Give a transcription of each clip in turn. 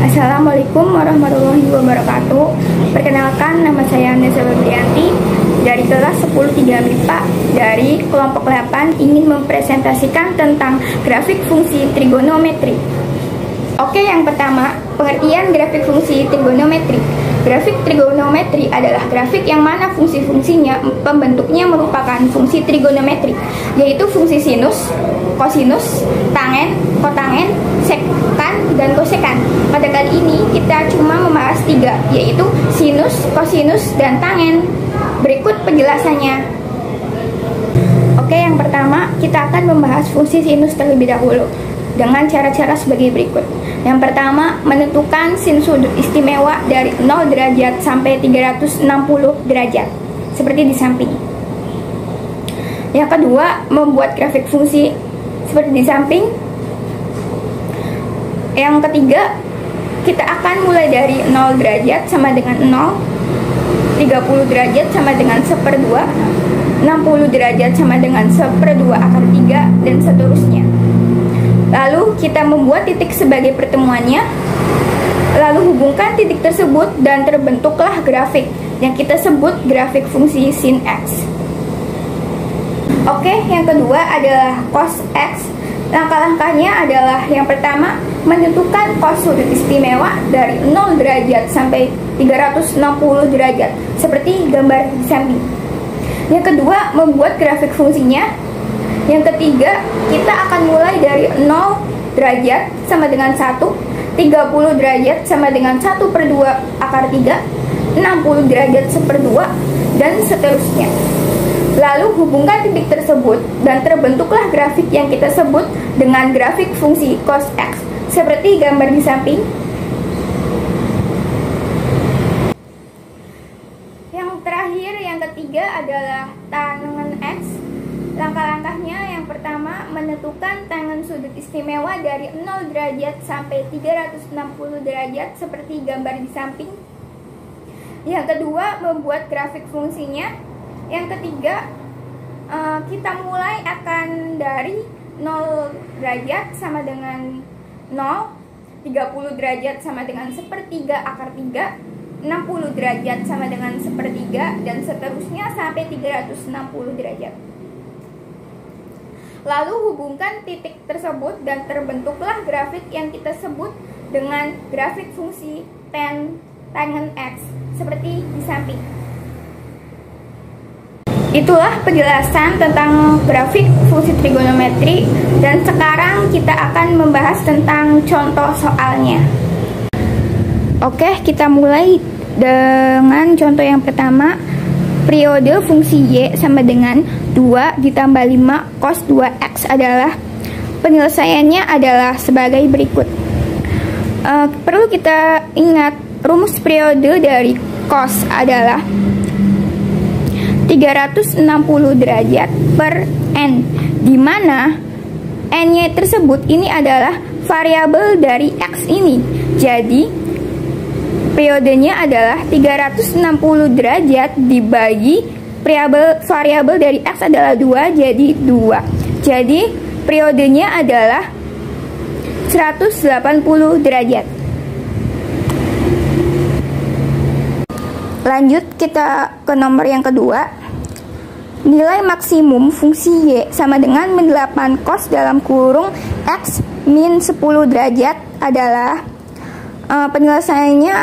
Assalamualaikum warahmatullahi wabarakatuh. Perkenalkan, nama saya Neza Febrianti dari kelas 10 3 MIPA dari kelompok 8 ingin mempresentasikan tentang grafik fungsi trigonometri. Oke, yang pertama, pengertian grafik fungsi trigonometri. Grafik trigonometri adalah grafik yang mana fungsi-fungsinya pembentuknya merupakan fungsi trigonometri, yaitu fungsi sinus, kosinus, tangen, kotangen, sekan, dan kosekan. Pada kali ini kita cuma membahas 3, yaitu sinus, kosinus, dan tangen. Berikut penjelasannya. Oke, yang pertama kita akan membahas fungsi sinus terlebih dahulu dengan cara-cara sebagai berikut. Yang pertama, menentukan sin sudut istimewa dari 0 derajat sampai 360 derajat, seperti di samping. Yang kedua, membuat grafik fungsi seperti di samping. Yang ketiga, kita akan mulai dari 0 derajat sama dengan 0, 30 derajat sama dengan 1/2, 60 derajat sama dengan 1/2 akar 3, dan seterusnya. Lalu kita membuat titik sebagai pertemuannya, lalu hubungkan titik tersebut dan terbentuklah grafik yang kita sebut grafik fungsi sin X. Oke, yang kedua adalah cos X. Langkah-langkahnya adalah yang pertama, menentukan cos sudut istimewa dari 0 derajat sampai 360 derajat, seperti gambar di samping. Yang kedua, membuat grafik fungsinya. Yang ketiga, kita akan mulai dari 0 derajat sama dengan 1, 30 derajat sama dengan 1/2 akar 3, 60 derajat 1/2, dan seterusnya. Lalu hubungkan titik tersebut dan terbentuklah grafik yang kita sebut dengan grafik fungsi cos X, seperti gambar di samping. Yang terakhir, yang ketiga adalah tangen X. Langkah-langkahnya yang pertama, menentukan tangen sudut istimewa dari 0 derajat sampai 360 derajat seperti gambar di samping. Yang kedua, membuat grafik fungsinya. Yang ketiga, kita mulai akan dari 0 derajat sama dengan 0, 30 derajat sama dengan 1/3 akar 3, 60 derajat sama dengan 1/3, dan seterusnya sampai 360 derajat. Lalu hubungkan titik tersebut dan terbentuklah grafik yang kita sebut dengan grafik fungsi tangen X, seperti di samping. Itulah penjelasan tentang grafik fungsi trigonometri, dan sekarang kita akan membahas tentang contoh soalnya. Oke, kita mulai dengan contoh yang pertama. Periode fungsi Y sama dengan 2 ditambah 5 cos 2X adalah, penyelesaiannya adalah sebagai berikut. Perlu kita ingat, rumus periode dari cos adalah 360 derajat per N, di mana N-nya tersebut ini adalah variabel dari X ini. Jadi periodenya adalah 360 derajat dibagi variabel dari X adalah 2, jadi 2. Jadi periodenya adalah 180 derajat. Lanjut kita ke nomor yang kedua. Nilai maksimum fungsi Y sama dengan min 8 cos dalam kurung X min 10 derajat adalah, penyelesaiannya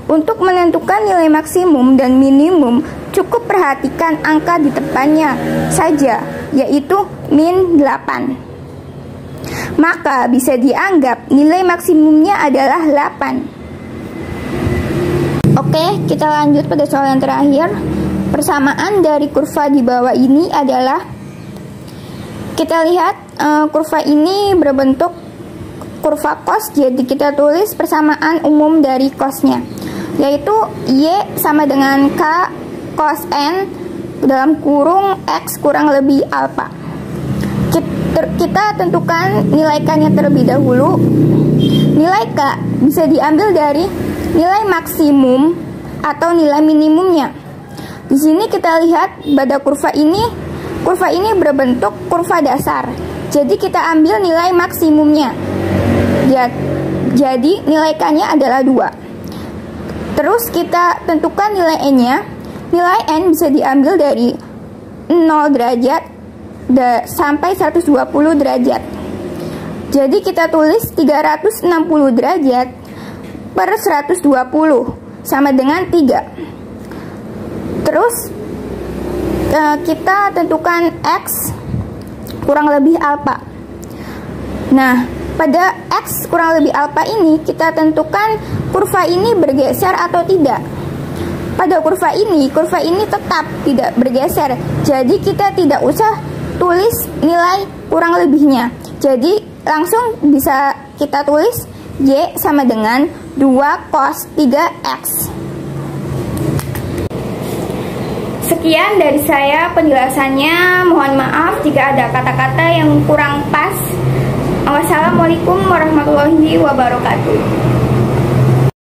untuk menentukan nilai maksimum dan minimum cukup perhatikan angka di depannya saja, yaitu min 8. Maka bisa dianggap nilai maksimumnya adalah 8. Oke, kita lanjut pada soal yang terakhir. Persamaan dari kurva di bawah ini adalah, kita lihat kurva ini berbentuk kurva cos, jadi kita tulis persamaan umum dari cosnya, yaitu Y sama dengan K cos N dalam kurung X kurang lebih alfa. Kita tentukan nilai K-nya terlebih dahulu. Nilai K bisa diambil dari nilai maksimum atau nilai minimumnya. Di sini kita lihat pada kurva ini berbentuk kurva dasar. Jadi kita ambil nilai maksimumnya. Jadi nilai K-nya adalah 2. Terus kita tentukan nilai N-nya. Nilai N bisa diambil dari 0 derajat sampai 120 derajat. Jadi kita tulis 360 derajat per 120 sama dengan 3. Terus kita tentukan X kurang lebih alfa. Nah, pada X kurang lebih alfa ini kita tentukan kurva ini bergeser atau tidak. Pada kurva ini tetap tidak bergeser. Jadi kita tidak usah tulis nilai kurang lebihnya. Jadi langsung bisa kita tulis Y sama dengan 2 cos 3X. Sekian dari saya penjelasannya. Mohon maaf jika ada kata-kata yang kurang pas. Wassalamualaikum warahmatullahi wabarakatuh.